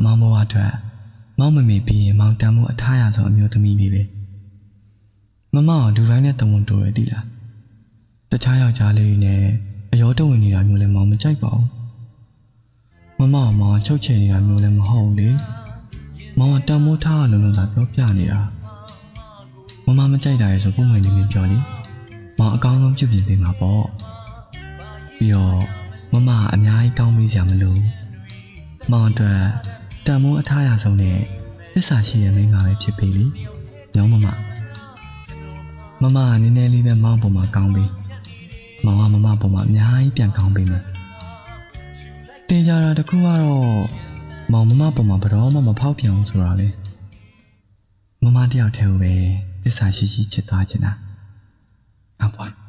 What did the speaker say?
မောင်ဘဝအတွက်မောင်မမေပြီးရင်မောင်တန်မှုအထားရဆုံးအမျိုးသမီးလေးပဲမမကလူတိုင်းနဲ့တဝန်တူရသည်လားတခြားယောက်ျားလေးနဲ့အယောတဝင်နေတာမျိုးလည်းမောင်မကြိုက်ပါဘူးမမကမောင်ချုပ်ချယ်နေတာမျိုးလည်းမဟုတ်ဘူးလေမောင်ကတန်မိုးထားလုံးလုံးသာပြောပြနေတာမမမကြိုက်တာရဲ့ဆိုပုံမှန်လေးပြောလေမောင်အကောင်းဆုံးပြုပြင်ပေးမှာပေါ့ပြီးတော့မမအများကြီးတောင်းပေးစရာမလိုမောင်အတွက်တန်မိုးအထားရဆုံးနဲ့သစ္စာရှိရဲ့မိန်းမပဲဖြစ်ပေလေညောင်းမမကနည်းနည်းလေးပဲမောင်ပေါ်မှာကောင်းပေးမောင်ကမမပေါ်မှာအများကြီးပြန်ကောင်းပေးမယ်တင်ကြတာတခုကတော့မောင်မမပေါ်မှာဘယ်တော့မှမဖောက်ပြန်ဘူးဆိုတာလေမမတယောက်တည်းကိုပဲသစ္စာရှိချစ်သွားချင်တာအဘွား